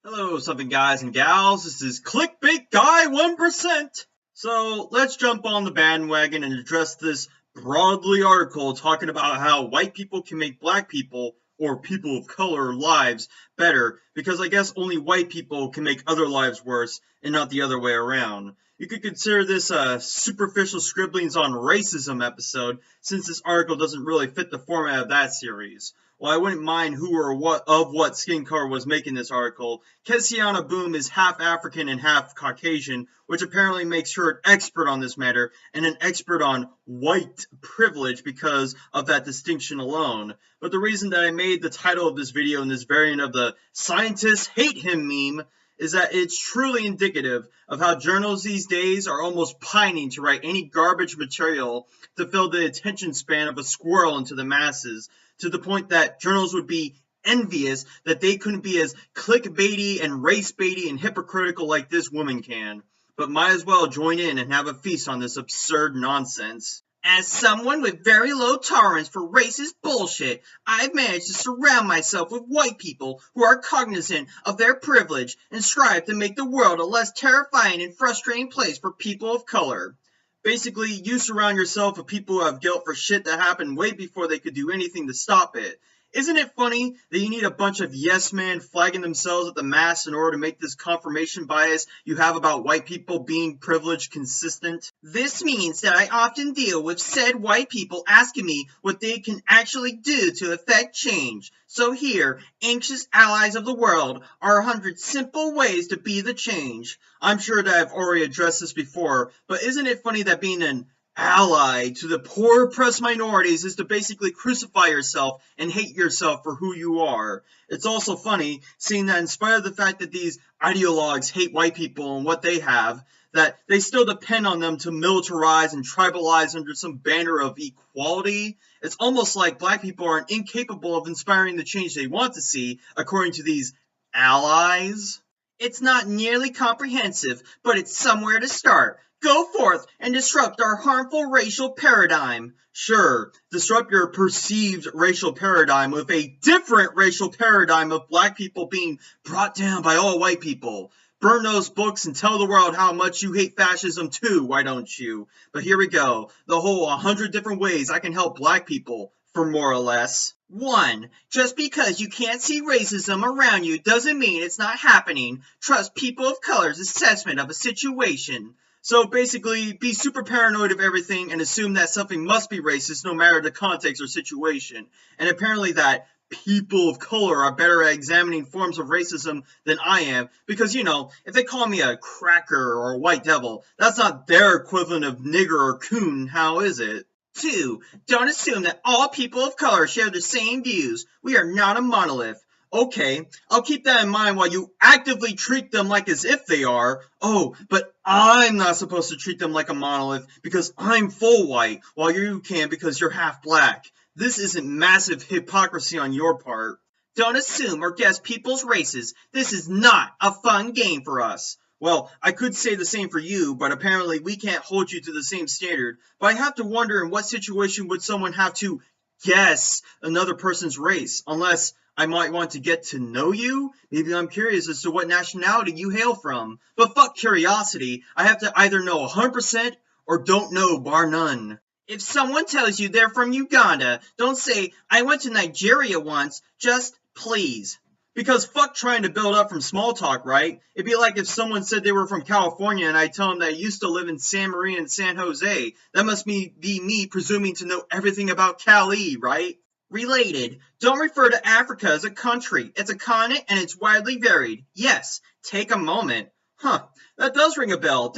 Hello, something guys and gals. This is Clickbait Guy 1%. So let's jump on the bandwagon and address this broadly article talking about how white people can make black people or people of color lives better because I guess only white people can make other lives worse and not the other way around. You could consider this a superficial scribblings on racism episode since this article doesn't really fit the format of that series. Well, I wouldn't mind who or what skin color was making this article. Kesiena Boom is half African and half Caucasian, which apparently makes her an expert on this matter and an expert on white privilege because of that distinction alone. But the reason that I made the title of this video in this variant of the "Scientists Hate Him" meme is that it's truly indicative of how journals these days are almost pining to write any garbage material to fill the attention span of a squirrel into the masses, to the point that journals would be envious that they couldn't be as clickbaity and race-baity and hypocritical like this woman can, but might as well join in and have a feast on this absurd nonsense. As someone with very low tolerance for racist bullshit, I've managed to surround myself with white people who are cognizant of their privilege and strive to make the world a less terrifying and frustrating place for people of color. Basically, you surround yourself with people who have guilt for shit that happened way before they could do anything to stop it. Isn't it funny that you need a bunch of yes men flagging themselves at the mast in order to make this confirmation bias you have about white people being privileged consistent? This means that I often deal with said white people asking me what they can actually do to affect change. So here, anxious allies of the world, are 100 simple ways to be the change. I'm sure that I've already addressed this before, but isn't it funny that being an ally to the poor oppressed minorities is to basically crucify yourself and hate yourself for who you are? It's also funny seeing that in spite of the fact that these ideologues hate white people and what they have, that they still depend on them to militarize and tribalize under some banner of equality. It's almost like black people are incapable of inspiring the change they want to see, according to these allies. It's not nearly comprehensive, but it's somewhere to start. Go forth and disrupt our harmful racial paradigm. Sure, disrupt your perceived racial paradigm with a different racial paradigm of black people being brought down by all white people. Burn those books and tell the world how much you hate fascism too, why don't you? But here we go, the whole 100 different ways I can help black people, for more or less. 1. Just because you can't see racism around you doesn't mean it's not happening. Trust people of color's assessment of a situation. So basically, be super paranoid of everything and assume that something must be racist no matter the context or situation. And apparently that people of color are better at examining forms of racism than I am, because, if they call me a cracker or a white devil, that's not their equivalent of nigger or coon, how is it? 2. Don't assume that all people of color share the same views. We are not a monolith. Okay, I'll keep that in mind while you actively treat them like as if they are. Oh, but I'm not supposed to treat them like a monolith because I'm full white, while you can because you're half black. This isn't massive hypocrisy on your part. Don't assume or guess people's races. This is not a fun game for us. Well, I could say the same for you, but apparently we can't hold you to the same standard. But I have to wonder, in what situation would someone have to guess another person's race, unless I might want to get to know you? Maybe I'm curious as to what nationality you hail from. But fuck curiosity, I have to either know 100% or don't know bar none. If someone tells you they're from Uganda, don't say, I went to Nigeria once, just please. Because fuck trying to build up from small talk, right? It'd be like if someone said they were from California and I tell them that I used to live in San Maria and San Jose. That must be me presuming to know everything about Cali, right? Related, don't refer to Africa as a country. It's a continent and it's widely varied. Yes, take a moment. That does ring a bell.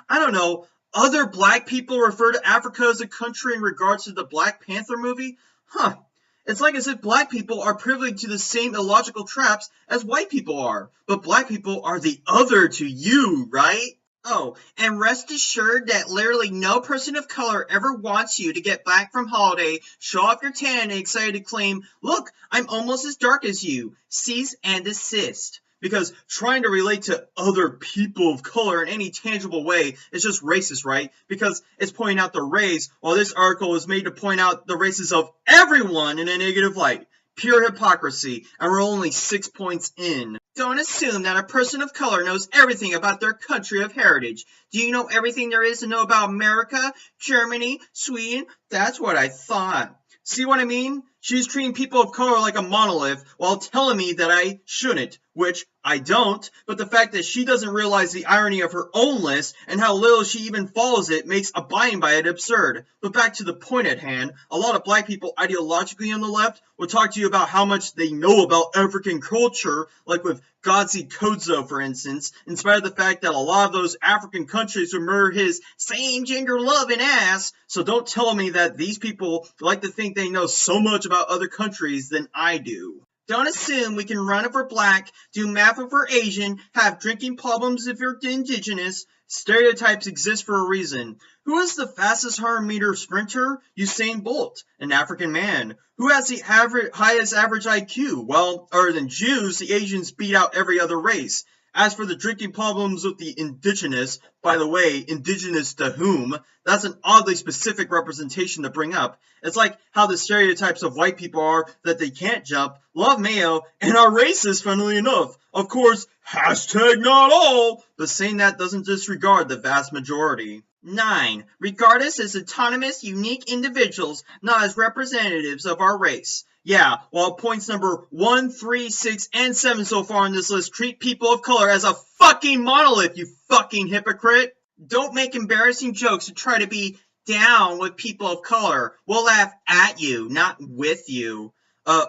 I don't know, other black people refer to Africa as a country in regards to the Black Panther movie? It's like as if black people are privy to the same illogical traps as white people are. But black people are the other to you, right? Oh, and rest assured that literally no person of color ever wants you to get back from holiday, show off your tan, and excited to claim, look, I'm almost as dark as you. Cease and desist. Because trying to relate to other people of color in any tangible way is just racist, right? Because it's pointing out the race, while this article is made to point out the races of everyone in a negative light. Pure hypocrisy, and we're only 6 points in. Don't assume that a person of color knows everything about their country of heritage. Do you know everything there is to know about America, Germany, Sweden? That's what I thought. See what I mean? She's treating people of color like a monolith while telling me that I shouldn't, which I don't, but the fact that she doesn't realize the irony of her own list and how little she even follows it makes abiding by it absurd. But back to the point at hand, a lot of black people ideologically on the left will talk to you about how much they know about African culture, like with Godzi Kodzo, for instance, in spite of the fact that a lot of those African countries would murder his same-gender loving ass. So don't tell me that these people like to think they know so much about other countries than I do. Don't assume we can run if we're black, do math if we're Asian, have drinking problems if you're indigenous. Stereotypes exist for a reason. Who is the fastest 100-meter sprinter? Usain Bolt, an African man. Who has the highest average IQ? Well, other than Jews, the Asians beat out every other race. As for the drinking problems with the indigenous, by the way, indigenous to whom? That's an oddly specific representation to bring up. It's like how the stereotypes of white people are that they can't jump, love mayo, and are racist, funnily enough. Of course, hashtag not all, but saying that doesn't disregard the vast majority. 9. Regard us as autonomous, unique individuals, not as representatives of our race. Yeah, while points number 1, 3, 6, and 7 so far on this list treat people of color as a fucking monolith, you fucking hypocrite. Don't make embarrassing jokes to try to be down with people of color. We'll laugh at you, not with you.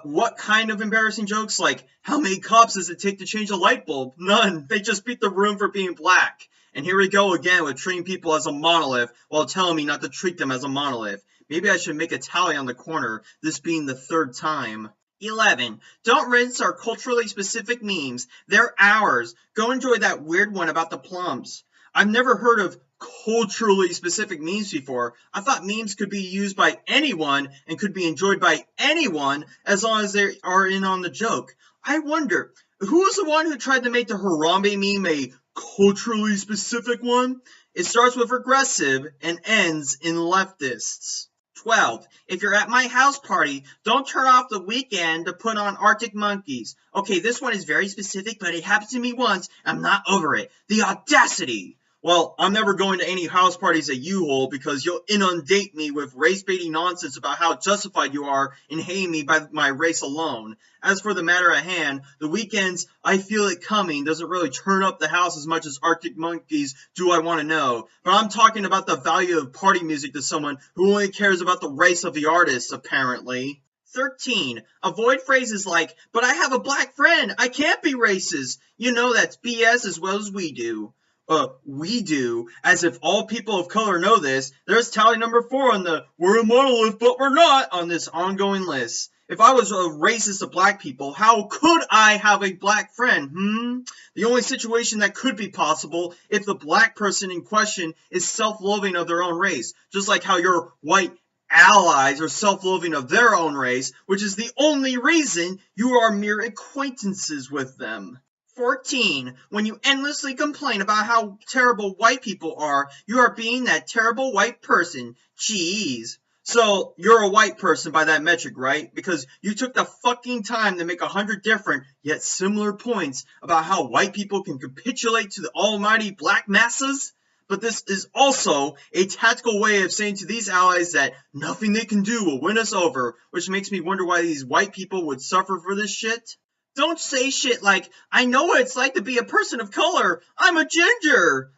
What kind of embarrassing jokes? Like, how many cops does it take to change a light bulb? None. They just beat the room for being black. And here we go again with treating people as a monolith while telling me not to treat them as a monolith. Maybe I should make a tally on the corner, this being the 3rd time. 11. Don't rinse our culturally specific memes. They're ours. Go enjoy that weird one about the plums. I've never heard of culturally specific memes before. I thought memes could be used by anyone and could be enjoyed by anyone as long as they are in on the joke. I wonder, who was the one who tried to make the Harambe meme a culturally specific one? It starts with regressive and ends in leftists. 12. If you're at my house party, don't turn off the weekend to put on Arctic Monkeys. Okay, this one is very specific, but it happened to me once. I'm not over it. The audacity! Well, I'm never going to any house parties that you hold because you'll inundate me with race-baiting nonsense about how justified you are in hating me by my race alone. As for the matter at hand, the weekends I Feel It Coming doesn't really turn up the house as much as Arctic Monkeys Do I Want to Know. But I'm talking about the value of party music to someone who only cares about the race of the artist, apparently. 13. Avoid phrases like, but I have a black friend, I can't be racist. You know that's BS as well as we do. We do, as if all people of color know this. There's tally number 4 on the we're a monolith but we're not on this ongoing list. If I was a racist to black people, how could I have a black friend? The only situation that could be possible if the black person in question is self-loathing of their own race, just like how your white allies are self-loathing of their own race, which is the only reason you are mere acquaintances with them. 14. When you endlessly complain about how terrible white people are, you are being that terrible white person. Jeez. So, you're a white person by that metric, right? Because you took the fucking time to make 100 different, yet similar points about how white people can capitulate to the almighty black masses? But this is also a tactical way of saying to these allies that nothing they can do will win us over, which makes me wonder why these white people would suffer for this shit. Don't say shit like, I know what it's like to be a person of color. I'm a ginger.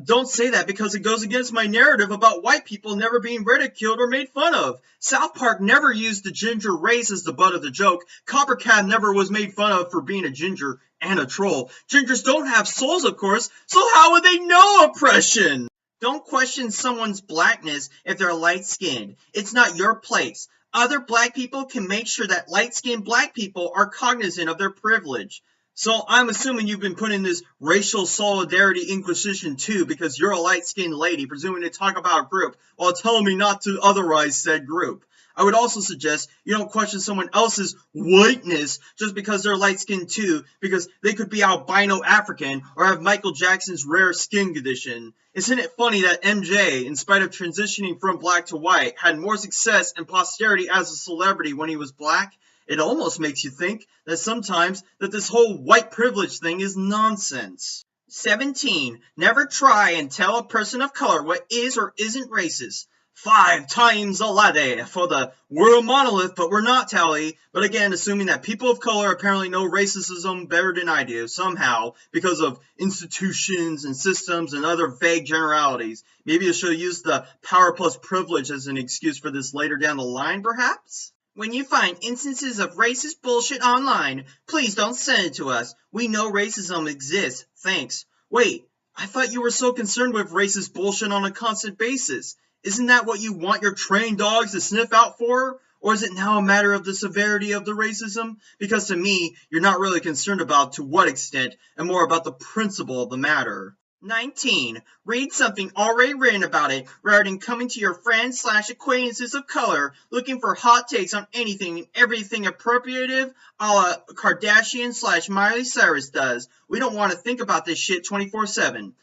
Don't say that because it goes against my narrative about white people never being ridiculed or made fun of. South Park never used the ginger race as the butt of the joke. Coppercat never was made fun of for being a ginger and a troll. Gingers don't have souls, of course, so how would they know oppression? Don't question someone's blackness if they're light-skinned. It's not your place. Other black people can make sure that light-skinned black people are cognizant of their privilege. So I'm assuming you've been putting this racial solidarity inquisition too because you're a light-skinned lady presuming to talk about a group while telling me not to otherwise said group. I would also suggest you don't question someone else's whiteness just because they're light-skinned too, because they could be albino African or have Michael Jackson's rare skin condition. Isn't it funny that MJ, in spite of transitioning from black to white, had more success and posterity as a celebrity when he was black? It almost makes you think that sometimes that this whole white privilege thing is nonsense. 17. Never try and tell a person of color what is or isn't racist. 5 times a latte for the we're a monolith but we're not tally, but again assuming that people of color apparently know racism better than I do somehow because of institutions and systems and other vague generalities. Maybe I should use the power plus privilege as an excuse for this later down the line perhaps? When you find instances of racist bullshit online, please don't send it to us. We know racism exists. Thanks. Wait, I thought you were so concerned with racist bullshit on a constant basis. Isn't that what you want your trained dogs to sniff out for? Or is it now a matter of the severity of the racism? Because to me, you're not really concerned about to what extent, and more about the principle of the matter. 19. Read something already written about it, rather than coming to your friends/acquaintances of color looking for hot takes on anything and everything appropriative a la Kardashian/Miley Cyrus does. We don't want to think about this shit 24/7.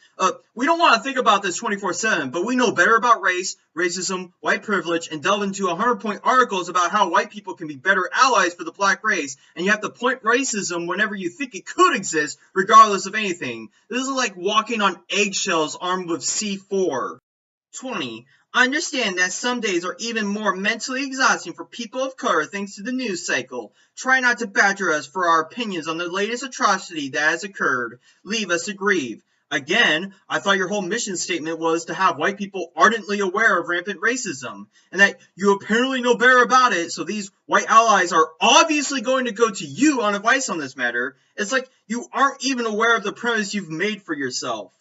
We don't want to think about this 24/7, but we know better about race, racism, white privilege, and delve into 100-point articles about how white people can be better allies for the black race, and you have to point racism whenever you think it could exist, regardless of anything. This is like walking on eggshells armed with C4. 20. Understand that some days are even more mentally exhausting for people of color thanks to the news cycle. Try not to badger us for our opinions on the latest atrocity that has occurred. Leave us to grieve. Again, I thought your whole mission statement was to have white people ardently aware of rampant racism, and that you apparently know better about it, so these white allies are obviously going to go to you on advice on this matter. It's like you aren't even aware of the premise you've made for yourself.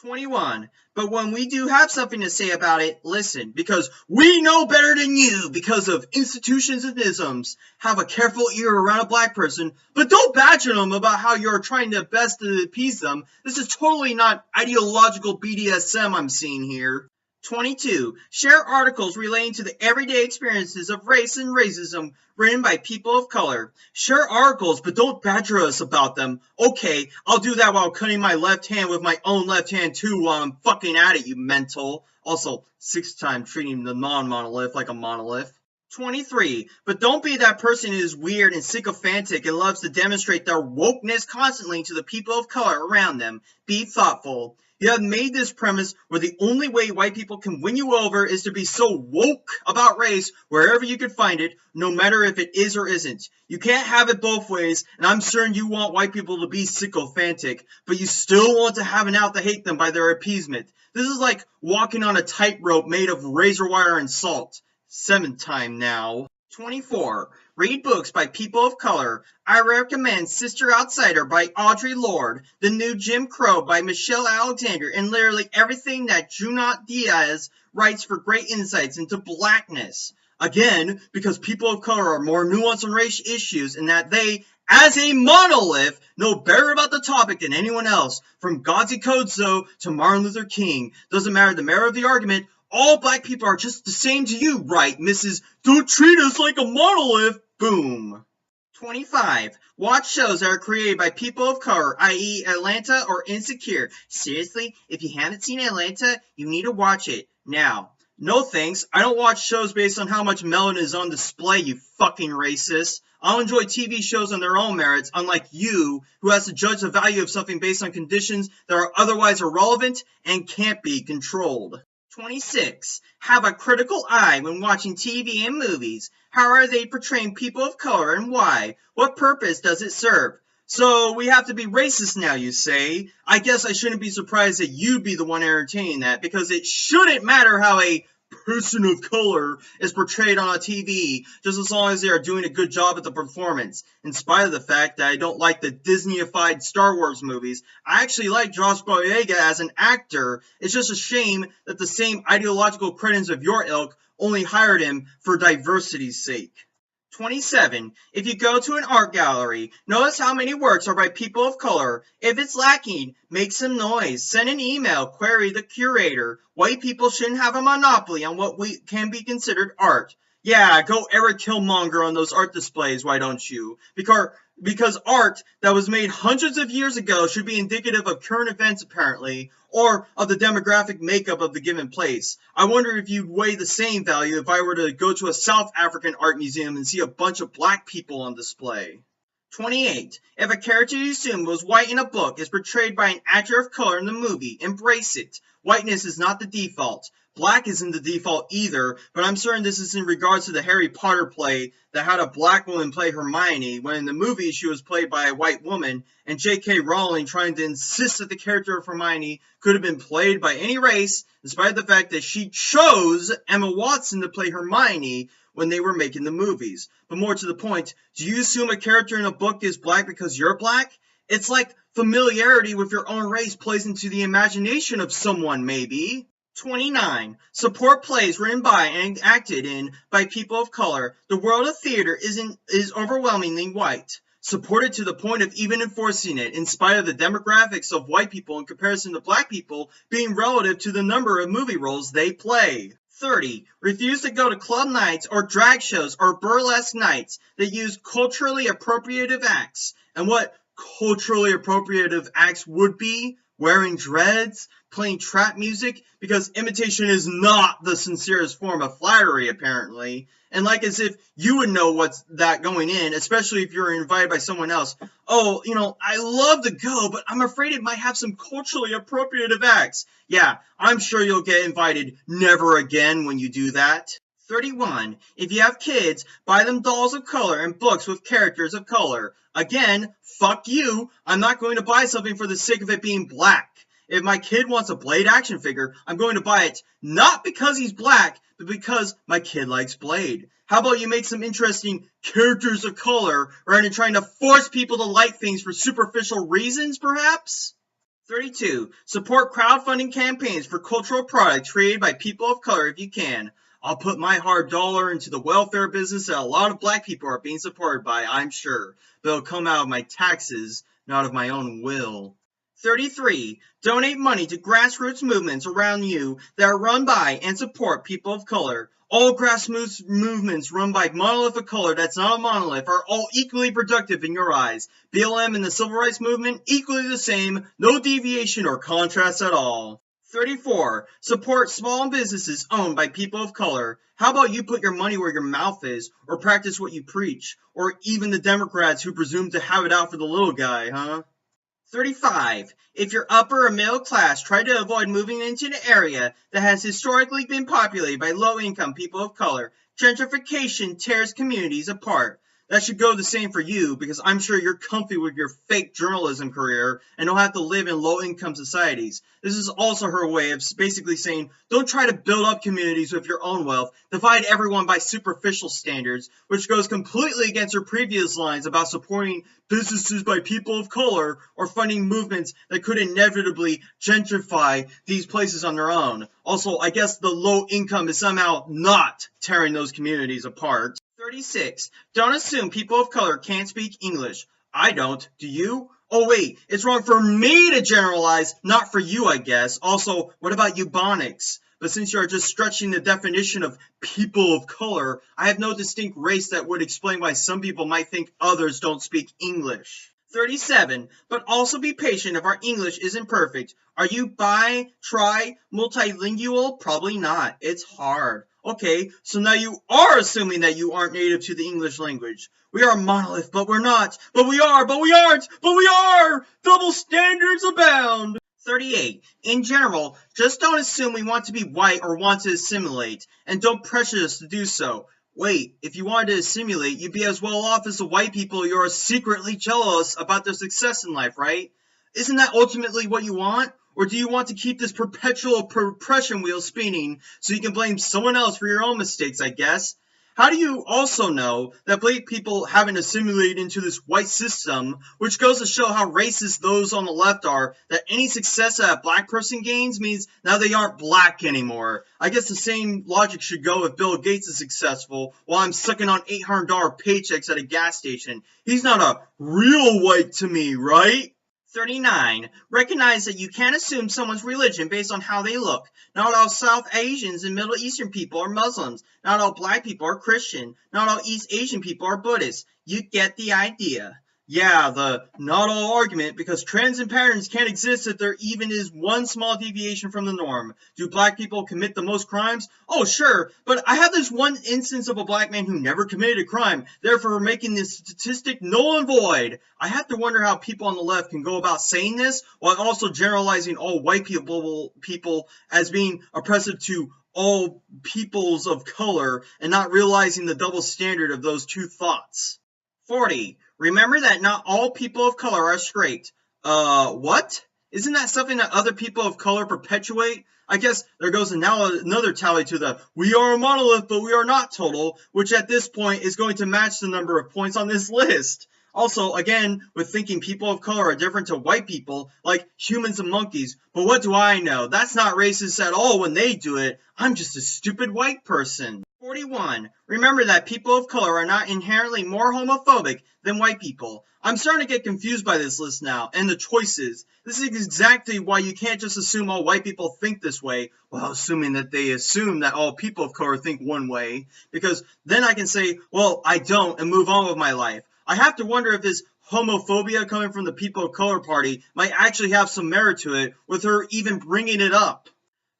21. But when we do have something to say about it, listen, because we know better than you because of institutions and isms. Have a careful ear around a black person, but don't badger them about how you're trying to best to appease them. This is totally not ideological BDSM I'm seeing here. 22. Share articles relating to the everyday experiences of race and racism written by people of color. Share articles, but don't badger us about them. Okay, I'll do that while cutting my left hand with my own left hand too while I'm fucking at it, you mental. Also, 6th time treating the non-monolith like a monolith. 23. But don't be that person who is weird and sycophantic and loves to demonstrate their wokeness constantly to the people of color around them. Be thoughtful. You have made this premise where the only way white people can win you over is to be so woke about race wherever you can find it, no matter if it is or isn't. You can't have it both ways, and I'm certain you want white people to be sycophantic, but you still want to have an out to hate them by their appeasement. This is like walking on a tightrope made of razor wire and salt. 7th time now. 24. Read books by people of color. I recommend Sister Outsider by Audre Lorde, The New Jim Crow by Michelle Alexander, and literally everything that Junot Diaz writes for great insights into blackness. Again, because people of color are more nuanced on race issues and that they, as a monolith, know better about the topic than anyone else. From Gazi Kodzo to Martin Luther King. Doesn't matter the merit of the argument, all black people are just the same to you, right, Mrs. Don't treat us like a monolith. Boom. 25. Watch shows that are created by people of color, i.e. Atlanta or Insecure. Seriously, if you haven't seen Atlanta, you need to watch it. Now, no thanks. I don't watch shows based on how much melanin is on display, you fucking racist. I'll enjoy TV shows on their own merits, unlike you, who has to judge the value of something based on conditions that are otherwise irrelevant and can't be controlled. 26. Have a critical eye when watching TV and movies. How are they portraying people of color and why? What purpose does it serve? So we have to be racist now, you say? I guess I shouldn't be surprised that you'd be the one entertaining that, because it shouldn't matter how a person of color is portrayed on a TV, just as long as they are doing a good job at the performance. In spite of the fact that I don't like the Disney-ified Star Wars movies, I actually like Josh Boyega as an actor. It's just a shame that the same ideological credence of your ilk only hired him for diversity's sake. 27. If you go to an art gallery, notice how many works are by people of color. If it's lacking, make some noise. Send an email, query the curator. White people shouldn't have a monopoly on what can be considered art. Yeah, go Eric Killmonger on those art displays, why don't you? because art that was made hundreds of years ago should be indicative of current events, apparently, or of the demographic makeup of the given place. I wonder if you'd weigh the same value if I were to go to a South African art museum and see a bunch of black people on display. 28. If a character you assume was white in a book is portrayed by an actor of color in the movie, embrace it. Whiteness is not the default. Black isn't the default either, but I'm certain this is in regards to the Harry Potter play that had a black woman play Hermione, when in the movie she was played by a white woman, and J.K. Rowling trying to insist that the character of Hermione could have been played by any race, despite the fact that she chose Emma Watson to play Hermione when they were making the movies. But more to the point, do you assume a character in a book is black because you're black? It's like familiarity with your own race plays into the imagination of someone, maybe. 29. Support plays written by and acted in by people of color. The world of theater is overwhelmingly white. Support it to the point of even enforcing it, in spite of the demographics of white people in comparison to black people being relative to the number of movie roles they play. 30. Refuse to go to club nights or drag shows or burlesque nights that use culturally appropriative acts. And what culturally appropriative acts would be? Wearing dreads, playing trap music, because imitation is not the sincerest form of flattery, apparently. And like as if you would know what's that going in, especially if you're invited by someone else. Oh, I love to go, but I'm afraid it might have some culturally appropriative acts. Yeah, I'm sure you'll get invited never again when you do that. 31. If you have kids, buy them dolls of color and books with characters of color. Again, fuck you. I'm not going to buy something for the sake of it being black. If my kid wants a Blade action figure, I'm going to buy it not because he's black, but because my kid likes Blade. How about you make some interesting characters of color rather than trying to force people to like things for superficial reasons, perhaps? 32. Support crowdfunding campaigns for cultural products created by people of color if you can. I'll put my hard dollar into the welfare business that a lot of black people are being supported by, I'm sure. But it'll come out of my taxes, not of my own will. 33. Donate money to grassroots movements around you that are run by and support people of color. All grassroots movements run by monolith of color that's not a monolith are all equally productive in your eyes. BLM and the Civil Rights Movement, equally the same, no deviation or contrast at all. 34. Support small businesses owned by people of color. How about you put your money where your mouth is, or practice what you preach, or even the Democrats who presume to have it out for the little guy, huh? 35. If you're upper or middle class, try to avoid moving into an area that has historically been populated by low-income people of color. Gentrification tears communities apart. That should go the same for you, because I'm sure you're comfy with your fake journalism career and don't have to live in low-income societies. This is also her way of basically saying, don't try to build up communities with your own wealth, divide everyone by superficial standards, which goes completely against her previous lines about supporting businesses by people of color or funding movements that could inevitably gentrify these places on their own. Also, I guess the low income is somehow not tearing those communities apart. 36. Don't assume people of color can't speak English. I don't. Do you? Oh wait, it's wrong for me to generalize, not for you, I guess. Also, what about eubonics? But since you're just stretching the definition of people of color, I have no distinct race that would explain why some people might think others don't speak English. 37. But also be patient if our English isn't perfect. Are you bi, tri, multilingual? Probably not. It's hard. Okay, so now you are assuming that you aren't native to the English language. We are a monolith, but we're not. But we are, but we aren't, but we are! Double standards abound! 38. In general, just don't assume we want to be white or want to assimilate, and don't pressure us to do so. Wait, if you wanted to assimilate, you'd be as well off as the white people you are secretly jealous about their success in life, right? Isn't that ultimately what you want? Or do you want to keep this perpetual oppression wheel spinning so you can blame someone else for your own mistakes, I guess? How do you also know that black people haven't assimilated into this white system, which goes to show how racist those on the left are, that any success that a black person gains means now they aren't black anymore? I guess the same logic should go if Bill Gates is successful while I'm sucking on $800 paychecks at a gas station. He's not a real white to me, right? 39. Recognize that you can't assume someone's religion based on how they look. Not all South Asians and Middle Eastern people are Muslims. Not all black people are Christian. Not all East Asian people are Buddhist. You get the idea. Yeah, the not all argument, because trends and patterns can't exist if there even is one small deviation from the norm. Do black people commit the most crimes? Oh, sure, but I have this one instance of a black man who never committed a crime, therefore making this statistic null and void. I have to wonder how people on the left can go about saying this while also generalizing all white people as being oppressive to all peoples of color and not realizing the double standard of those two thoughts. 40. Remember that not all people of color are straight. What? Isn't that something that other people of color perpetuate? I guess there goes another tally to the we are a monolith but we are not total, which at this point is going to match the number of points on this list. Also, again, with thinking people of color are different to white people, like humans and monkeys, but what do I know? That's not racist at all when they do it. I'm just a stupid white person. 41. Remember that people of color are not inherently more homophobic than white people. I'm starting to get confused by this list now, and the choices. This is exactly why you can't just assume all white people think this way, while assuming that they assume that all people of color think one way, because then I can say, well, I don't, and move on with my life. I have to wonder if this homophobia coming from the People of Color Party might actually have some merit to it, with her even bringing it up.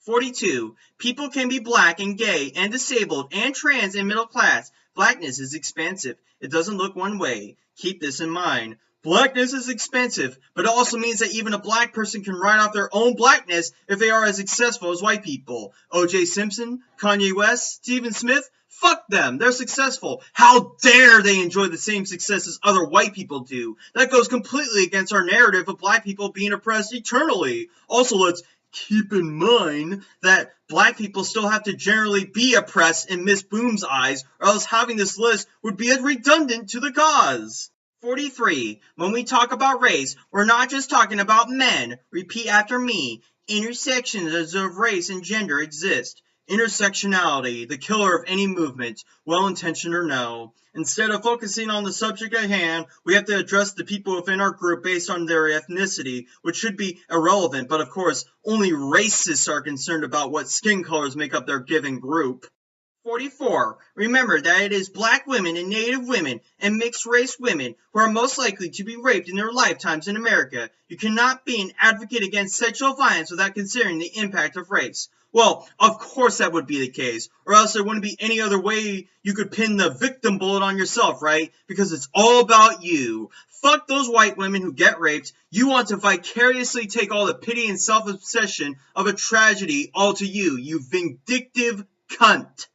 42. People can be black and gay and disabled and trans and middle class. Blackness is expansive. It doesn't look one way. Keep this in mind. Blackness is expensive, but it also means that even a black person can write off their own blackness if they are as successful as white people. O.J. Simpson, Kanye West, Stephen Smith, fuck them. They're successful. How dare they enjoy the same success as other white people do? That goes completely against our narrative of black people being oppressed eternally. Also, let's keep in mind that black people still have to generally be oppressed in Miss Boom's eyes, or else having this list would be redundant to the cause. 43. When we talk about race, we're not just talking about men. Repeat after me. Intersections of race and gender exist. Intersectionality, the killer of any movement, well-intentioned or no. Instead of focusing on the subject at hand, we have to address the people within our group based on their ethnicity, which should be irrelevant, but of course, only racists are concerned about what skin colors make up their given group. 44. Remember that it is black women and native women and mixed race women who are most likely to be raped in their lifetimes in America. You cannot be an advocate against sexual violence without considering the impact of race. Well, of course that would be the case, or else there wouldn't be any other way you could pin the victim bullet on yourself, right? Because it's all about you. Fuck those white women who get raped. You want to vicariously take all the pity and self-obsession of a tragedy all to you, you vindictive cunt.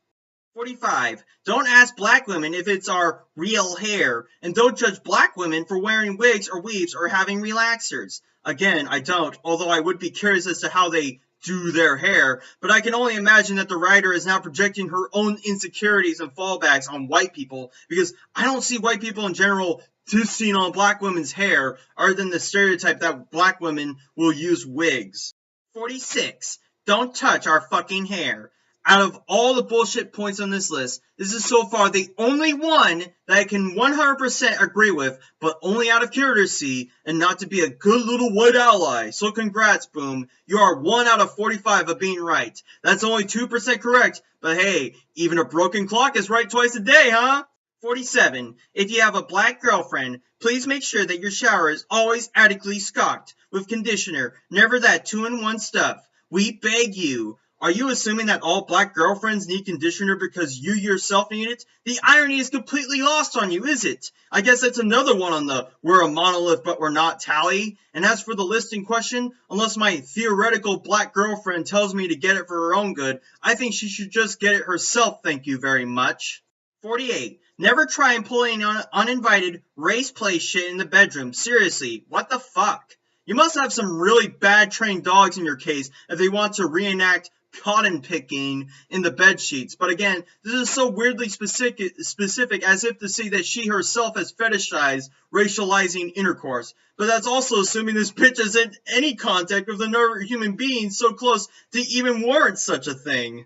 45. Don't ask black women if it's our real hair, and don't judge black women for wearing wigs or weaves or having relaxers. Again, I don't, although I would be curious as to how they do their hair, but I can only imagine that the writer is now projecting her own insecurities and fallbacks on white people, because I don't see white people in general dissing on black women's hair, other than the stereotype that black women will use wigs. 46. Don't touch our fucking hair. Out of all the bullshit points on this list, this is so far the only one that I can 100% agree with, but only out of courtesy and not to be a good little white ally. So congrats, Boom. You are 1 out of 45 of being right. That's only 2% correct, but hey, even a broken clock is right twice a day, huh? 47. If you have a black girlfriend, please make sure that your shower is always adequately stocked with conditioner, never that 2-in-1 stuff. We beg you. Are you assuming that all black girlfriends need conditioner because you yourself need it? The irony is completely lost on you, is it? I guess that's another one on the we're a monolith but we're not tally. And as for the list in question, unless my theoretical black girlfriend tells me to get it for her own good, I think she should just get it herself, thank you very much. 48. Never try and pull any uninvited race play shit in the bedroom. Seriously, what the fuck? You must have some really bad trained dogs in your case if they want to reenact cotton picking in the bed sheets. But again, this is so weirdly specific as if to say that she herself has fetishized racializing intercourse. But that's also assuming this bitch has had any contact with another human being so close to even warrant such a thing.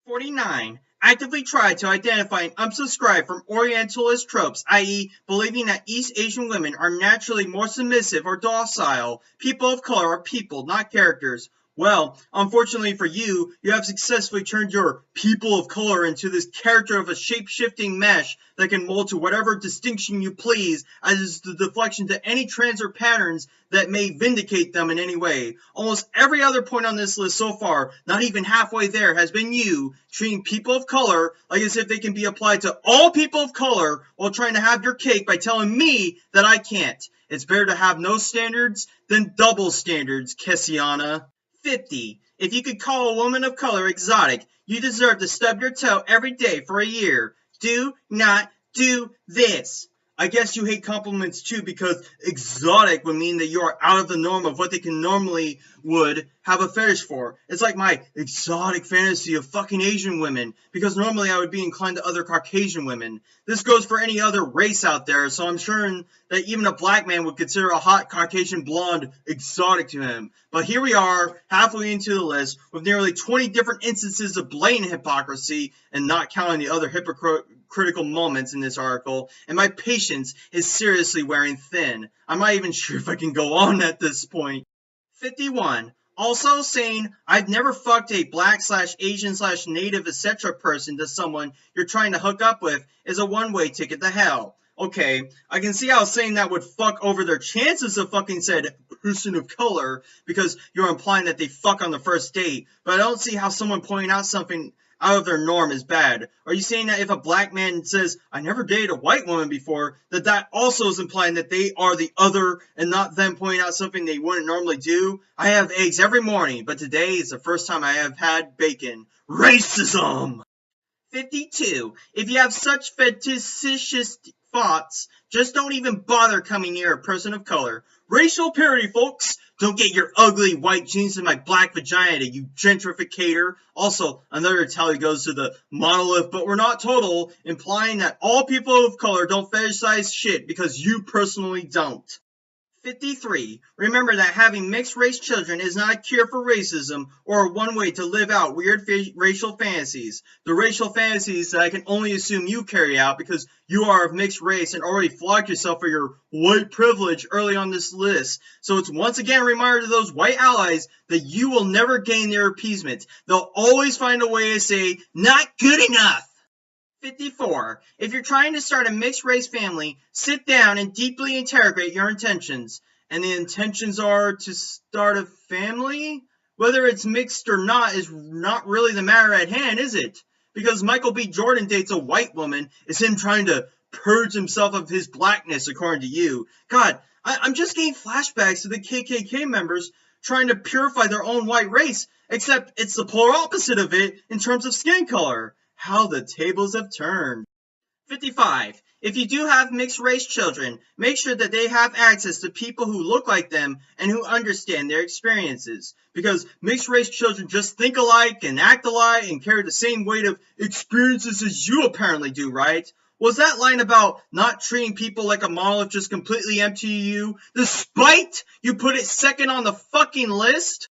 49. Actively try to identify and unsubscribe from Orientalist tropes, i.e. believing that East Asian women are naturally more submissive or docile. People of color are people, not characters. Well, unfortunately for you, you have successfully turned your people of color into this character of a shape-shifting mesh that can mold to whatever distinction you please as the deflection to any trends or patterns that may vindicate them in any way. Almost every other point on this list so far, not even halfway there, has been you treating people of color like as if they can be applied to all people of color while trying to have your cake by telling me that I can't. It's better to have no standards than double standards, Kesiena. 50. If you could call a woman of color exotic, you deserve to stub your toe every day for a year. Do not do this. I guess you hate compliments too because exotic would mean that you are out of the norm of what they can normally would have a fetish for. It's like my exotic fantasy of fucking Asian women because normally I would be inclined to other Caucasian women. This goes for any other race out there, so I'm sure that even a black man would consider a hot Caucasian blonde exotic to him. But here we are, halfway into the list, with nearly 20 different instances of blatant hypocrisy, and not counting the other hypocritical moments in this article, and my patience is seriously wearing thin. I'm not even sure if I can go on at this point. 51. Also saying, I've never fucked a black/Asian/native etc. person to someone you're trying to hook up with is a one-way ticket to hell. Okay, I can see how saying that would fuck over their chances of fucking said person of color because you're implying that they fuck on the first date, but I don't see how someone pointing out something out of their norm is bad. Are you saying that if a black man says, I never dated a white woman before, that also is implying that they are the other and not them pointing out something they wouldn't normally do? I have eggs every morning, but today is the first time I have had bacon. Racism! 52. If you have such fetishist thoughts, just don't even bother coming near a person of color. Racial parity, folks! Don't get your ugly white jeans in my black vagina, you gentrificator. Also, another tally goes to the monolith, but we're not total, implying that all people of color don't fetishize shit because you personally don't. 53. Remember that having mixed-race children is not a cure for racism or one way to live out weird racial fantasies. The racial fantasies that I can only assume you carry out because you are of mixed race and already flogged yourself for your white privilege early on this list. So it's once again a reminder to those white allies that you will never gain their appeasement. They'll always find a way to say, not good enough. 54. If you're trying to start a mixed-race family, sit down and deeply interrogate your intentions. And the intentions are to start a family? Whether it's mixed or not is not really the matter at hand, is it? Because Michael B. Jordan dates a white woman is him trying to purge himself of his blackness, according to you. God, I'm just getting flashbacks to the KKK members trying to purify their own white race, except it's the polar opposite of it in terms of skin color. How the tables have turned. 55. If you do have mixed-race children, make sure that they have access to people who look like them and who understand their experiences. Because mixed-race children just think alike and act alike and carry the same weight of experiences as you apparently do, right? Was that line about not treating people like a monolith just completely empty to you, despite you put it second on the fucking list?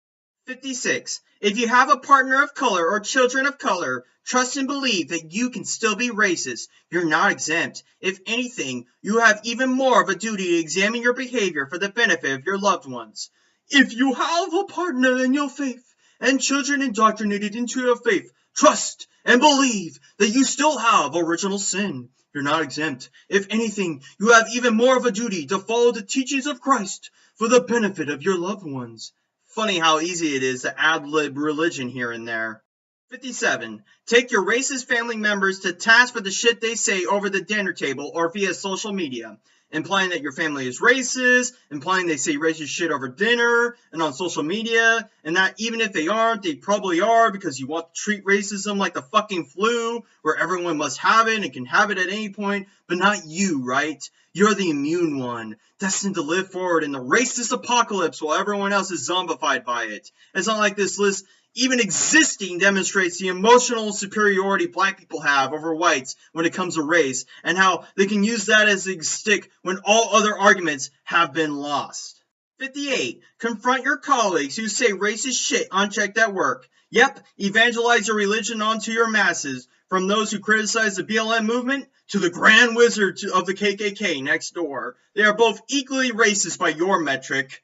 56. If you have a partner of color or children of color, trust and believe that you can still be racist. You're not exempt. If anything, you have even more of a duty to examine your behavior for the benefit of your loved ones. If you have a partner in your faith and children indoctrinated into your faith, trust and believe that you still have original sin. You're not exempt. If anything, you have even more of a duty to follow the teachings of Christ for the benefit of your loved ones. Funny how easy it is to ad-lib religion here and there. 57. Take your racist family members to task for the shit they say over the dinner table or via social media, implying that your family is racist, implying they say racist shit over dinner and on social media, and that even if they aren't, they probably are because you want to treat racism like the fucking flu, where everyone must have it and can have it at any point, but not you, right? You're the immune one, destined to live forward in the racist apocalypse while everyone else is zombified by it. It's not like this list even existing demonstrates the emotional superiority black people have over whites when it comes to race, and how they can use that as a stick when all other arguments have been lost. 58. Confront your colleagues who say racist shit unchecked at work. Yep, evangelize your religion onto your masses, from those who criticize the BLM movement to the Grand Wizard of the KKK next door. They are both equally racist by your metric.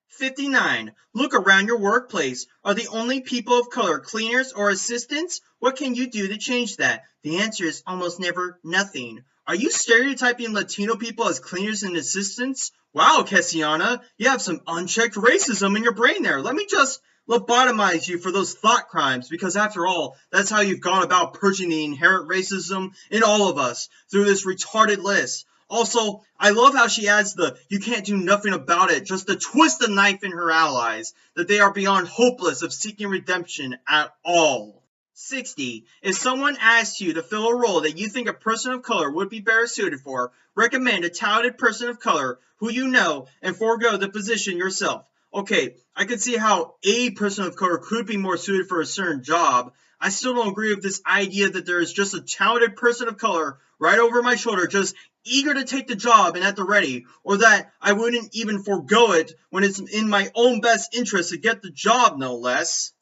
59. Look around your workplace. Are the only people of color cleaners or assistants? What can you do to change that? The answer is almost never nothing. Are you stereotyping Latino people as cleaners and assistants? Wow, Kesiena, you have some unchecked racism in your brain there. Let me just lobotomize you for those thought crimes, because after all, that's how you've gone about purging the inherent racism in all of us through this retarded list. Also, I love how she adds the "you can't do nothing about it" just to twist the knife in her allies, that they are beyond hopeless of seeking redemption at all. 60. If someone asks you to fill a role that you think a person of color would be better suited for, recommend a talented person of color who you know and forego the position yourself. Okay, I could see how a person of color could be more suited for a certain job. I still don't agree with this idea that there is just a talented person of color right over my shoulder just eager to take the job and at the ready, or that I wouldn't even forego it when it's in my own best interest to get the job, no less.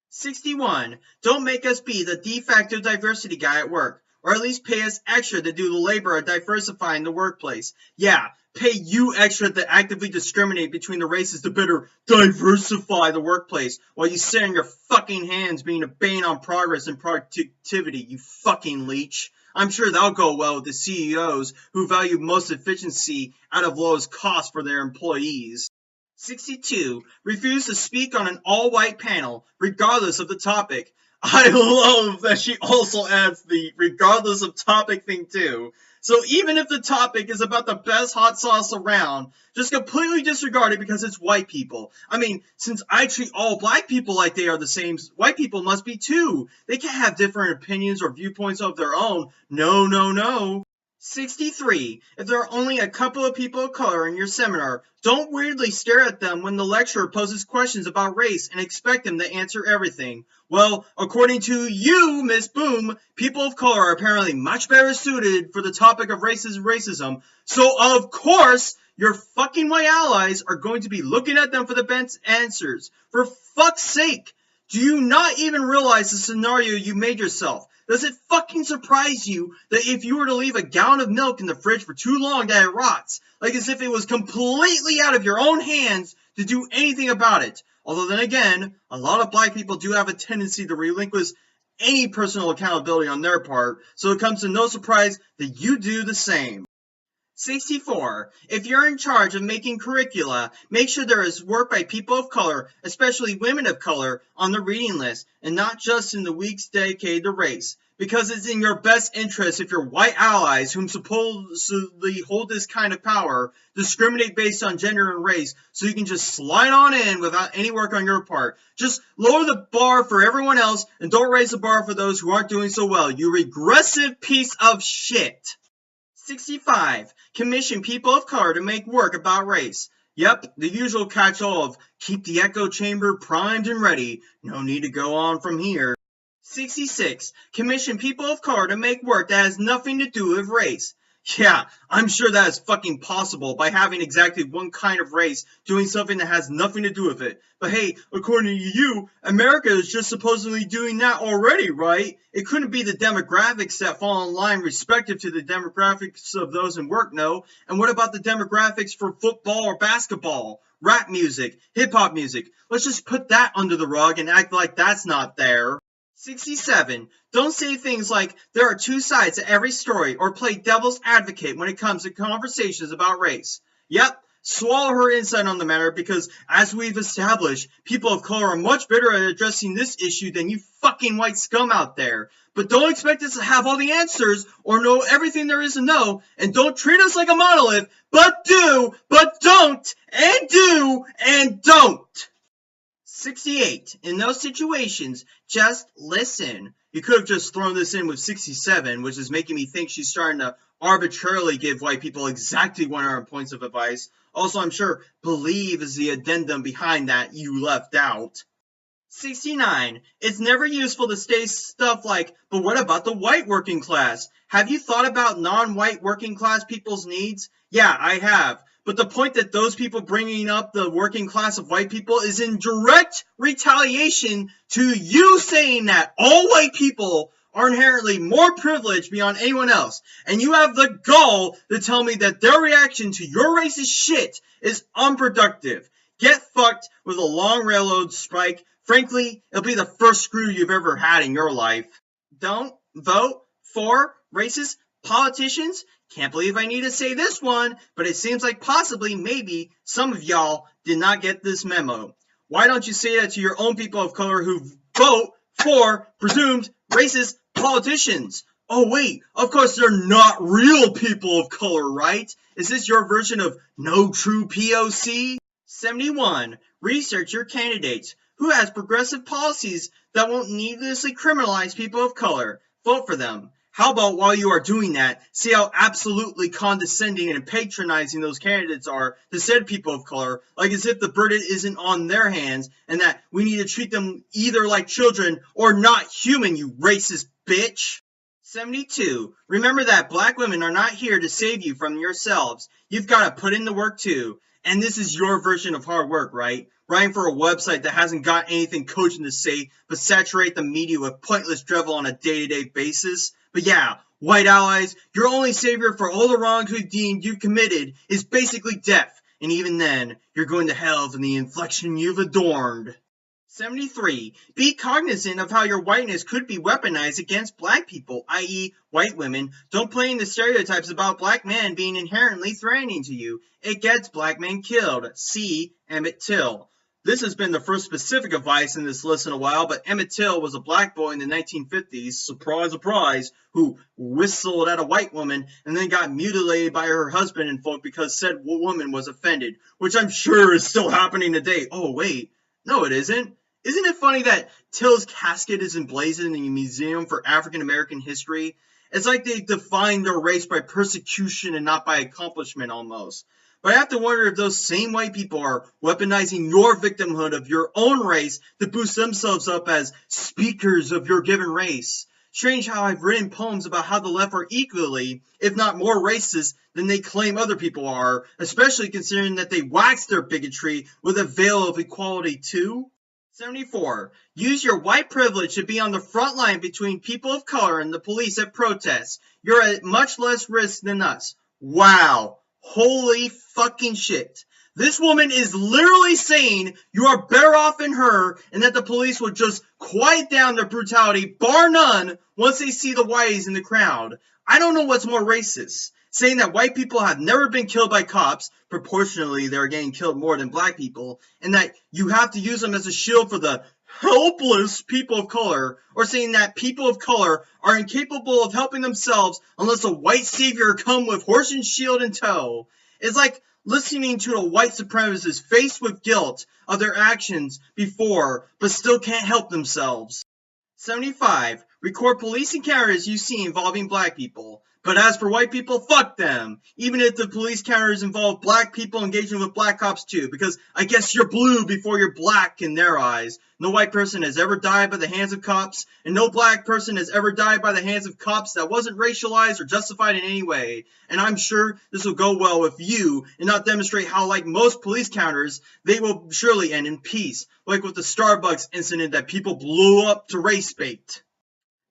61. Don't make us be the de facto diversity guy at work, or at least pay us extra to do the labor of diversifying the workplace. Yeah, pay you extra to actively discriminate between the races to better diversify the workplace, while you sit on your fucking hands being a bane on progress and productivity, you fucking leech. I'm sure that'll go well with the CEOs who value most efficiency out of lowest cost for their employees. 62. Refuse to speak on an all-white panel, regardless of the topic. I love that she also adds the regardless of topic thing too. So even if the topic is about the best hot sauce around, just completely disregard it because it's white people. I mean, since I treat all black people like they are the same, white people must be too. They can't have different opinions or viewpoints of their own. No, no, no. 63. If there are only a couple of people of color in your seminar, don't weirdly stare at them when the lecturer poses questions about race and expect them to answer everything. Well, according to you, Miss Boom, people of color are apparently much better suited for the topic of racism, so of course your fucking white allies are going to be looking at them for the best answers. For fuck's sake, do you not even realize the scenario you made yourself? Does it fucking surprise you that if you were to leave a gallon of milk in the fridge for too long that it rots? Like as if it was completely out of your own hands to do anything about it. Although then again, a lot of black people do have a tendency to relinquish any personal accountability on their part, so it comes to no surprise that you do the same. 64. If you're in charge of making curricula, make sure there is work by people of color, especially women of color, on the reading list, and not just in the weeks dedicated to race. Because it's in your best interest if your white allies, whom supposedly hold this kind of power, discriminate based on gender and race, so you can just slide on in without any work on your part. Just lower the bar for everyone else, and don't raise the bar for those who aren't doing so well, you regressive piece of shit. 65. Commission people of color to make work about race. Yep, the usual catch-all of keep the echo chamber primed and ready. No need to go on from here. 66. Commission people of color to make work that has nothing to do with race. Yeah, I'm sure that is fucking possible by having exactly one kind of race doing something that has nothing to do with it. But hey, according to you, America is just supposedly doing that already, right? It couldn't be the demographics that fall in line respective to the demographics of those in work, no? And what about the demographics for football or basketball? Rap music, hip-hop music. Let's just put that under the rug and act like that's not there. 67. Don't say things like, there are two sides to every story, or play devil's advocate when it comes to conversations about race. Yep, swallow her insight on the matter because, as we've established, people of color are much better at addressing this issue than you fucking white scum out there. But don't expect us to have all the answers or know everything there is to know, and don't treat us like a monolith, but do, but don't, and do, and don't. 68. In those situations, just listen. You could have just thrown this in with 67, which is making me think she's starting to arbitrarily give white people exactly 100 points of advice. Also, I'm sure believe is the addendum behind that you left out. 69. It's never useful to say stuff like, but what about the white working class? Have you thought about non-white working class people's needs? Yeah, I have. But the point that those people bringing up the working class of white people is in direct retaliation to you saying that all white people are inherently more privileged beyond anyone else. And you have the gall to tell me that their reaction to your racist shit is unproductive. Get fucked with a long railroad spike. Frankly, it'll be the first screw you've ever had in your life. Don't vote for racist politicians. Can't believe I need to say this one, but it seems like possibly, maybe, some of y'all did not get this memo. Why don't you say that to your own people of color who vote for presumed racist politicians? Oh wait, of course they're not real people of color, right? Is this your version of no true POC? 71. Research your candidates. Who has progressive policies that won't needlessly criminalize people of color? Vote for them. How about while you are doing that, see how absolutely condescending and patronizing those candidates are to said people of color, like as if the burden isn't on their hands and that we need to treat them either like children or not human, you racist bitch. 72. Remember that black women are not here to save you from yourselves. You've got to put in the work too. And this is your version of hard work, right? Writing for a website that hasn't got anything cogent to say but saturate the media with pointless drivel on a day-to-day basis. But yeah, white allies, your only savior for all the wrongs we've deemed you've committed is basically death. And even then, you're going to hell from the inflection you've adorned. 73. Be cognizant of how your whiteness could be weaponized against black people, i.e. white women. Don't play in the stereotypes about black men being inherently threatening to you. It gets black men killed. See Emmett Till. This has been the first specific advice in this list in a while, but Emmett Till was a black boy in the 1950s, surprise, surprise, who whistled at a white woman and then got mutilated by her husband and folk because said woman was offended, which I'm sure is still happening today. Oh, wait. No, it isn't. Isn't it funny that Till's casket is emblazoned in the Museum for African American History? It's like they defined their race by persecution and not by accomplishment almost. But I have to wonder if those same white people are weaponizing your victimhood of your own race to boost themselves up as speakers of your given race. Strange how I've written poems about how the left are equally, if not more racist than they claim other people are, especially considering that they wax their bigotry with a veil of equality too. 74. Use your white privilege to be on the front line between people of color and the police at protests. You're at much less risk than us. Wow. Holy fucking shit. This woman is literally saying you are better off than her and that the police will just quiet down their brutality, bar none, once they see the whiteys in the crowd. I don't know what's more racist. Saying that white people have never been killed by cops, proportionally they're getting killed more than black people, and that you have to use them as a shield for the helpless people of color, or saying that people of color are incapable of helping themselves unless a white savior come with horse and shield in tow. It's like listening to a white supremacist faced with guilt of their actions before, but still can't help themselves. 75. Record police encounters you see involving black people. But as for white people, fuck them. Even if the police encounters involve black people engaging with black cops too, because I guess you're blue before you're black in their eyes. No white person has ever died by the hands of cops, and no black person has ever died by the hands of cops that wasn't racialized or justified in any way. And I'm sure this will go well with you and not demonstrate how, like most police counters, they will surely end in peace, like with the Starbucks incident that people blew up to race bait.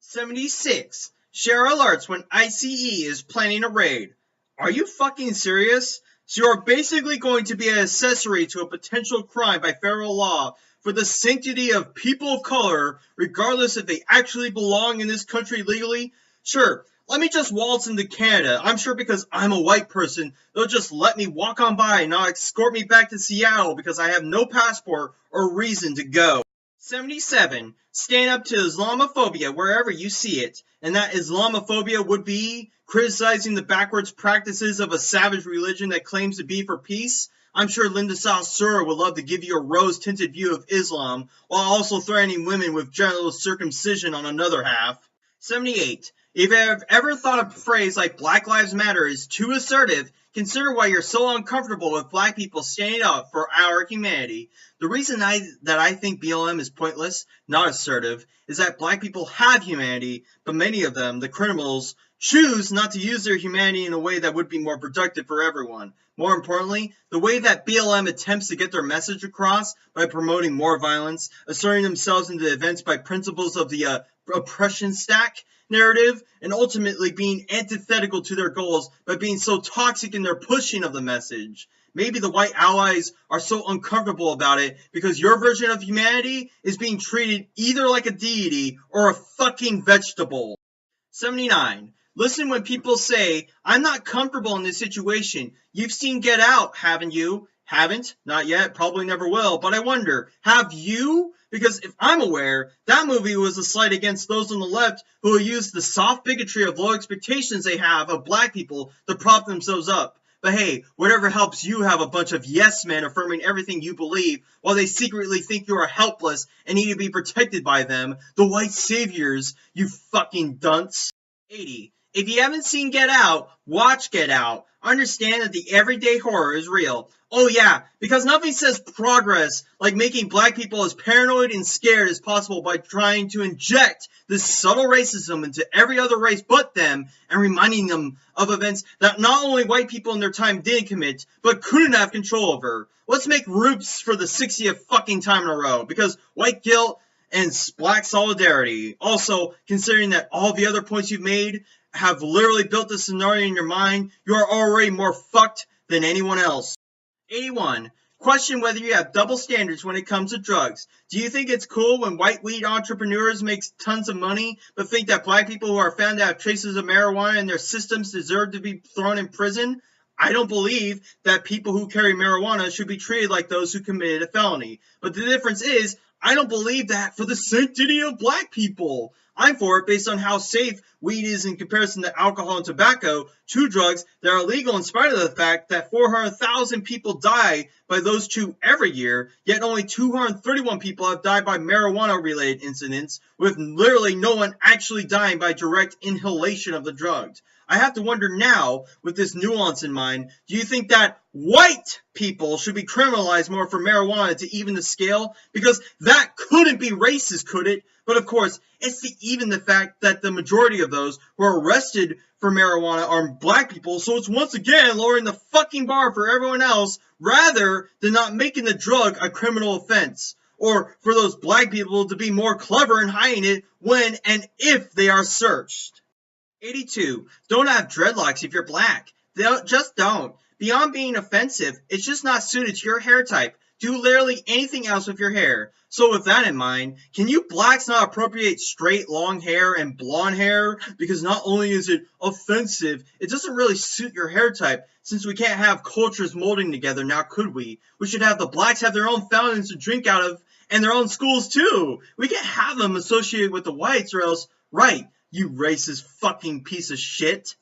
76. Share alerts when ICE is planning a raid. Are you fucking serious? So you're basically going to be an accessory to a potential crime by federal law for the sanctity of people of color, regardless if they actually belong in this country legally? Sure, let me just waltz into Canada. I'm sure because I'm a white person, they'll just let me walk on by and not escort me back to Seattle because I have no passport or reason to go. 77. Stand up to Islamophobia wherever you see it. And that Islamophobia would be criticizing the backwards practices of a savage religion that claims to be for peace. I'm sure Linda Saussure would love to give you a rose-tinted view of Islam while also threatening women with genital circumcision on another half. 78. If you have ever thought a phrase like Black Lives Matter is too assertive, consider why you're so uncomfortable with black people standing up for our humanity. The reason that I think BLM is pointless, not assertive, is that black people have humanity, but many of them, the criminals, choose not to use their humanity in a way that would be more productive for everyone. More importantly, the way that BLM attempts to get their message across by promoting more violence, asserting themselves into events by principles of the oppression stack narrative, and ultimately being antithetical to their goals by being so toxic in their pushing of the message. maybe the white allies are so uncomfortable about it because your version of humanity is being treated either like a deity or a fucking vegetable. 79. Listen when people say, I'm not comfortable in this situation. You've seen Get Out, haven't you? Haven't? Not yet. Probably never will. But I wonder, have you? Because if I'm aware, that movie was a slight against those on the left who use the soft bigotry of low expectations they have of black people to prop themselves up. But hey, whatever helps you have a bunch of yes men affirming everything you believe while they secretly think you are helpless and need to be protected by them, the white saviors, you fucking dunce. 80. If you haven't seen Get Out, watch Get Out. Understand that the everyday horror is real. Oh yeah, because nothing says progress like making black people as paranoid and scared as possible by trying to inject this subtle racism into every other race but them and reminding them of events that not only white people in their time didn't commit, but couldn't have control over. Let's make Roots for the 60th fucking time in a row, because white guilt and black solidarity. Also, considering that all the other points you've made have literally built this scenario in your mind, you are already more fucked than anyone else. 81. Question whether you have double standards when it comes to drugs. Do you think it's cool when white weed entrepreneurs make tons of money, but think that black people who are found to have traces of marijuana in their systems deserve to be thrown in prison? I don't believe that people who carry marijuana should be treated like those who committed a felony. But the difference is, I don't believe that for the sanctity of black people. I'm for it based on how safe weed is in comparison to alcohol and tobacco, two drugs that are illegal in spite of the fact that 400,000 people die by those two every year, yet only 231 people have died by marijuana-related incidents, with literally no one actually dying by direct inhalation of the drugs. I have to wonder now, with this nuance in mind, do you think that white people should be criminalized more for marijuana to even the scale? Because that couldn't be racist, could it? But of course, it's even the fact that the majority of those who are arrested for marijuana are black people, so it's once again lowering the fucking bar for everyone else rather than not making the drug a criminal offense. Or for those black people to be more clever in hiding it when and if they are searched. 82. Don't have dreadlocks if you're black. Just don't. Beyond being offensive, it's just not suited to your hair type. Do literally anything else with your hair. So with that in mind, can you blacks not appropriate straight long hair and blonde hair? Because not only is it offensive, it doesn't really suit your hair type. Since we can't have cultures molding together, now could we? We should have the blacks have their own fountains to drink out of and their own schools too. We can't have them associated with the whites or else, right, you racist fucking piece of shit.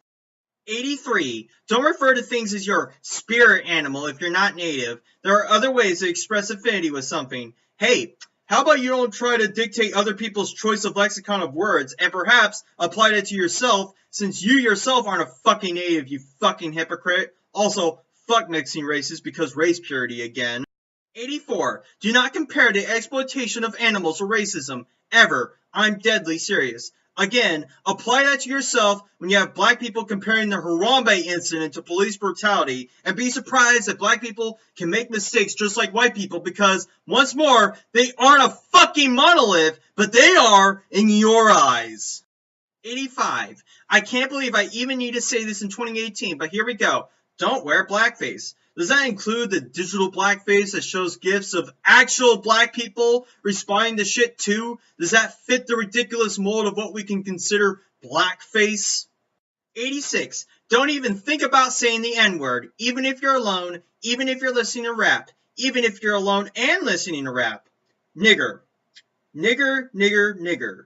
83. Don't refer to things as your spirit animal if you're not native. There are other ways to express affinity with something. Hey, how about you don't try to dictate other people's choice of lexicon of words and perhaps apply that to yourself since you yourself aren't a fucking native, you fucking hypocrite. Also, fuck mixing races because race purity again. 84. Do not compare the exploitation of animals or racism. Ever. I'm deadly serious. Again, apply that to yourself when you have black people comparing the Harambe incident to police brutality, and be surprised that black people can make mistakes just like white people because, once more, they aren't a fucking monolith, but they are in your eyes. 85. I can't believe I even need to say this in 2018, but here we go. Don't wear blackface. Does that include the digital blackface that shows gifs of actual black people responding to shit too? Does that fit the ridiculous mold of what we can consider blackface? 86. Don't even think about saying the N-word, even if you're alone, even if you're listening to rap, even if you're alone and listening to rap. Nigger. Nigger, nigger, nigger.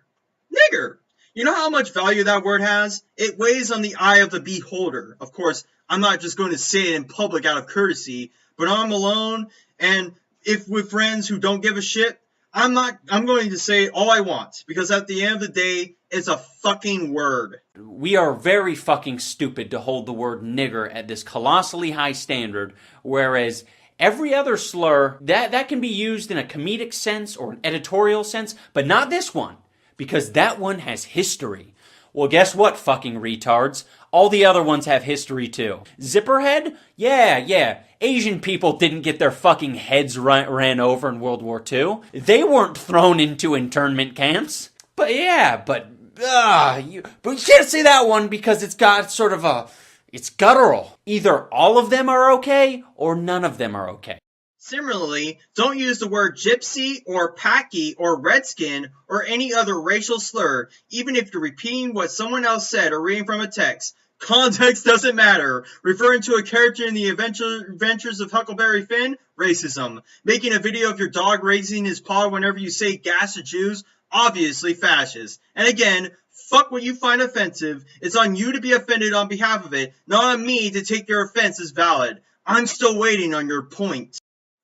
Nigger. You know how much value that word has? It weighs on the eye of the beholder. Of course, I'm not just going to say it in public out of courtesy, but I'm alone, and if with friends who don't give a shit, I'm going to say all I want, because at the end of the day, it's a fucking word. We are very fucking stupid to hold the word nigger at this colossally high standard, whereas every other slur, that can be used in a comedic sense or an editorial sense, but not this one, because that one has history. Well, guess what, fucking retards? All the other ones have history too. Zipperhead? Yeah. Asian people didn't get their fucking heads ran over in World War II. They weren't thrown into internment camps. But you can't say that one because it's got sort of a It's guttural. Either all of them are okay or none of them are okay. Similarly, don't use the word gypsy or Paki or redskin or any other racial slur, even if you're repeating what someone else said or reading from a text. Context doesn't matter. Referring to a character in the Adventures of Huckleberry Finn? Racism. Making a video of your dog raising his paw whenever you say gas to Jews? Obviously fascist. And again, fuck what you find offensive. It's on you to be offended on behalf of it, not on me to take your offense as valid. I'm still waiting on your point.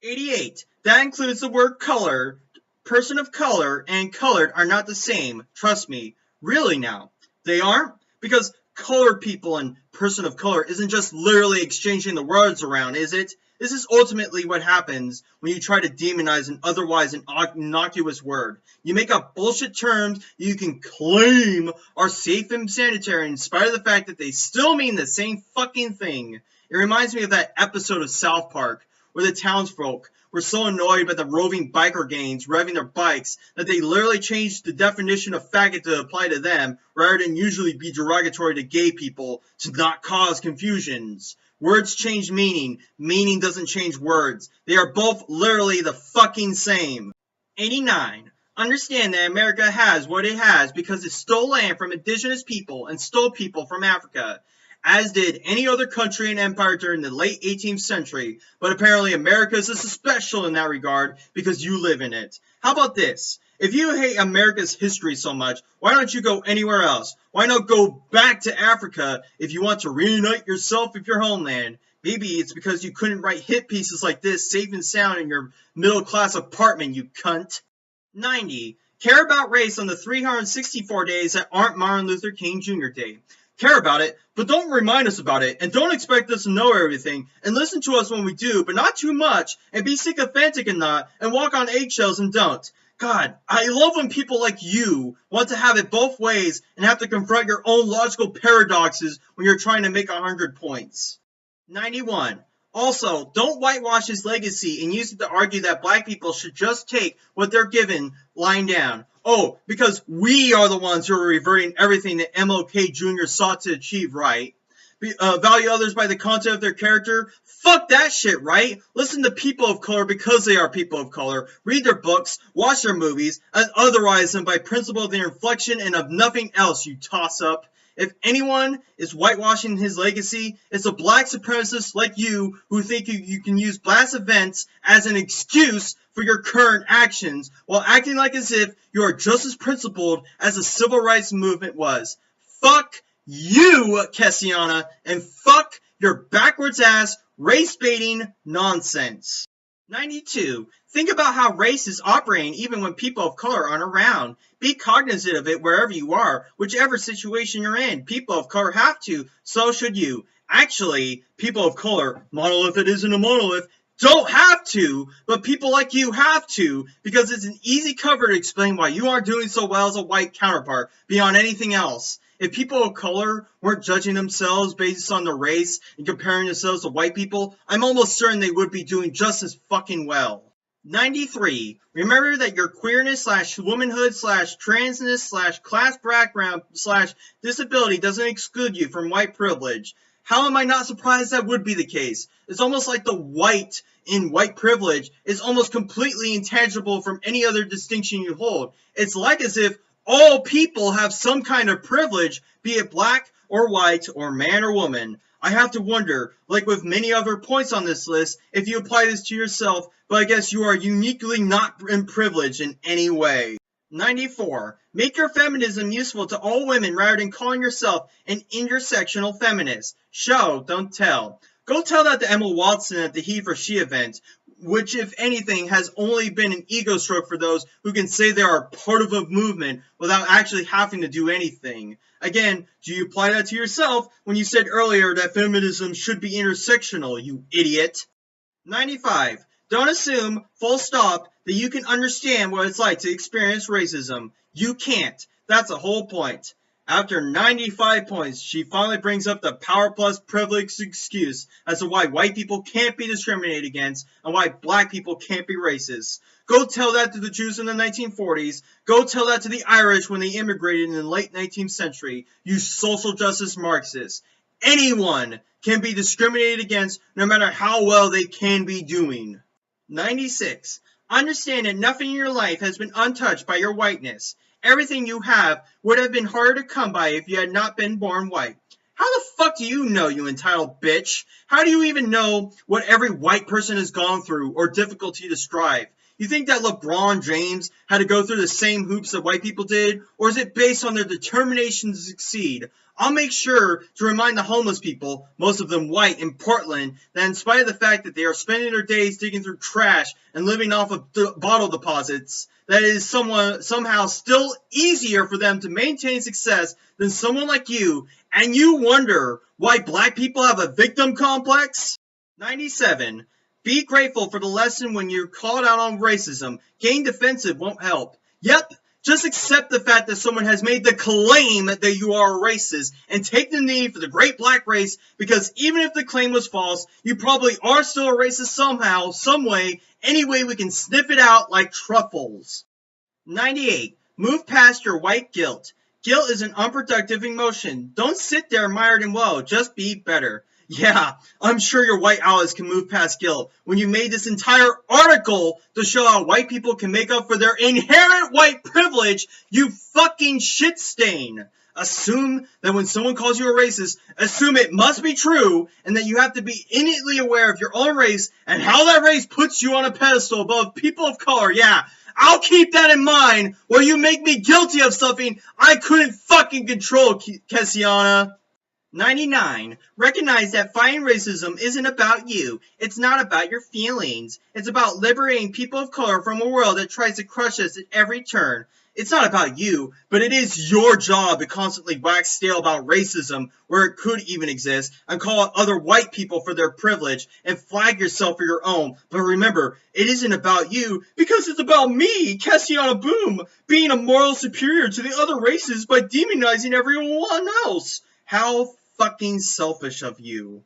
88. That includes the word color. Person of color and colored are not the same. Trust me. Really now. They aren't? Because colored people and person of color isn't just literally exchanging the words around, is it? This is ultimately what happens when you try to demonize an otherwise innocuous word. You make up bullshit terms you can claim are safe and sanitary in spite of the fact that they still mean the same fucking thing. It reminds me of that episode of South Park where the townsfolk were so annoyed by the roving biker gangs revving their bikes that they literally changed the definition of faggot to apply to them rather than usually be derogatory to gay people to not cause confusions. Words change meaning. Meaning doesn't change words. They are both literally the fucking same. 89. Understand that America has what it has because it stole land from indigenous people and stole people from Africa, as did any other country and empire during the late 18th century, but apparently America is special in that regard because you live in it. How about this? If you hate America's history so much, why don't you go anywhere else? Why not go back to Africa if you want to reunite yourself with your homeland? Maybe it's because you couldn't write hit pieces like this safe and sound in your middle-class apartment, you cunt. 90. Care about race on the 364 days that aren't Martin Luther King Jr. Day. Care about it, but don't remind us about it, and don't expect us to know everything, and listen to us when we do, but not too much, and be sycophantic and not, and walk on eggshells and don't. God, I love when people like you want to have it both ways and have to confront your own logical paradoxes when you're trying to make 100 points. 91. Also, don't whitewash his legacy and use it to argue that black people should just take what they're given lying down. Oh, because we are the ones who are reverting everything that MLK Jr. sought to achieve, right? Value others by the content of their character? Fuck that shit, right? Listen to people of color because they are people of color. Read their books, watch their movies, and otherwise them by principle of their inflection and of nothing else, you toss-up. If anyone is whitewashing his legacy, it's a black supremacist like you who think you can use blast events as an excuse for your current actions while acting like as if you are just as principled as the civil rights movement was. Fuck you, Kesiena, and fuck your backwards ass race baiting nonsense. 92. Think about how race is operating even when people of color aren't around. Be cognizant of it wherever you are, whichever situation you're in. People of color have to, so should you. Actually, people of color, monolith it isn't a monolith, don't have to, but people like you have to, because it's an easy cover to explain why you aren't doing so well as a white counterpart, beyond anything else. If people of color weren't judging themselves based on their race and comparing themselves to white people, I'm almost certain they would be doing just as fucking well. 93. Remember that your queerness / womanhood / transness / class background / disability doesn't exclude you from white privilege. How am I not surprised that would be the case? It's almost like the white in white privilege is almost completely intangible from any other distinction you hold. It's like as if all people have some kind of privilege, be it black or white or man or woman. I have to wonder, like with many other points on this list, if you apply this to yourself, but I guess you are uniquely not privileged in any way. 94. Make your feminism useful to all women rather than calling yourself an intersectional feminist. Show, don't tell. Go tell that to Emma Watson at the He for She event, which, if anything, has only been an ego stroke for those who can say they are part of a movement without actually having to do anything. Again, do you apply that to yourself when you said earlier that feminism should be intersectional, you idiot? 95. Don't assume, full stop, that you can understand what it's like to experience racism. You can't. That's the whole point. After 95 points, she finally brings up the power plus privilege excuse as to why white people can't be discriminated against and why black people can't be racist. Go tell that to the Jews in the 1940s. Go tell that to the Irish when they immigrated in the late 19th century. You social justice Marxists. anyone can be discriminated against no matter how well they can be doing. 96. Understand that nothing in your life has been untouched by your whiteness. Everything you have would have been harder to come by if you had not been born white. How the fuck do you know, you entitled bitch? How do you even know what every white person has gone through or difficulty to strive? You think that LeBron James had to go through the same hoops that white people did? Or is it based on their determination to succeed? I'll make sure to remind the homeless people, most of them white, in Portland, that in spite of the fact that they are spending their days digging through trash and living off of bottle deposits, that it is somehow still easier for them to maintain success than someone like you, and you wonder why black people have a victim complex? 97. Be grateful for the lesson when you're called out on racism. Getting defensive won't help. Yep, just accept the fact that someone has made the claim that you are a racist and take the knee for the great black race, because even if the claim was false, you probably are still a racist somehow, some way, any way we can sniff it out like truffles. 98. Move past your white guilt. Guilt is an unproductive emotion. Don't sit there mired in woe. Just be better. Yeah, I'm sure your white allies can move past guilt when you made this entire article to show how white people can make up for their inherent white privilege, you fucking shit stain. Assume that when someone calls you a racist, assume it must be true, and that you have to be innately aware of your own race and how that race puts you on a pedestal above people of color. Yeah, I'll keep that in mind while you make me guilty of something I couldn't fucking control, Kesiena. 99. Recognize that fighting racism isn't about you. It's not about your feelings. It's about liberating people of color from a world that tries to crush us at every turn. It's not about you, but it is your job to constantly wax stale about racism where it could even exist, and call out other white people for their privilege, and flag yourself for your own. But remember, it isn't about you, because it's about me, Kesiena Boom, being a moral superior to the other races by demonizing everyone else. How fucking selfish of you.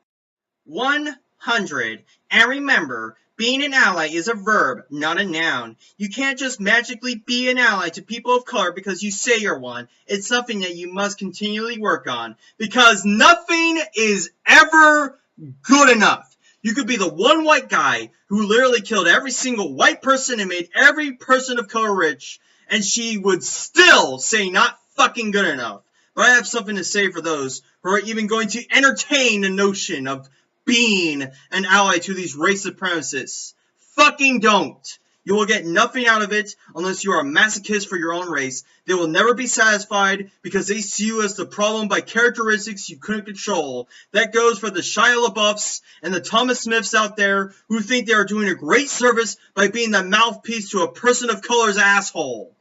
100. And remember, being an ally is a verb, not a noun. You can't just magically be an ally to people of color because you say you're one. It's something that you must continually work on, because nothing is ever good enough. You could be the one white guy who literally killed every single white person and made every person of color rich, and she would still say not fucking good enough. But I have something to say for those who are even going to entertain the notion of being an ally to these race supremacists. Fucking don't. You will get nothing out of it unless you are a masochist for your own race. They will never be satisfied because they see you as the problem by characteristics you couldn't control. That goes for the Shia LaBeoufs and the Thomas Smiths out there who think they are doing a great service by being the mouthpiece to a person of color's asshole.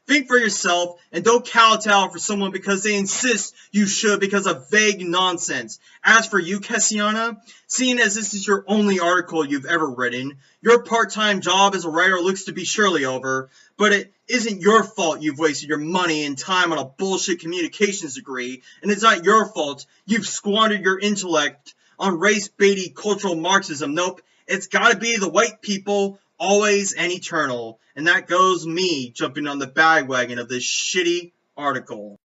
Think for yourself, and don't kowtow for someone because they insist you should because of vague nonsense. As for you, Kesiena, seeing as this is your only article you've ever written, your part-time job as a writer looks to be surely over, but it isn't your fault you've wasted your money and time on a bullshit communications degree, and it's not your fault you've squandered your intellect on race-baity cultural Marxism. Nope, it's gotta be the white people, always and eternal. And that goes me jumping on the bandwagon of this shitty article.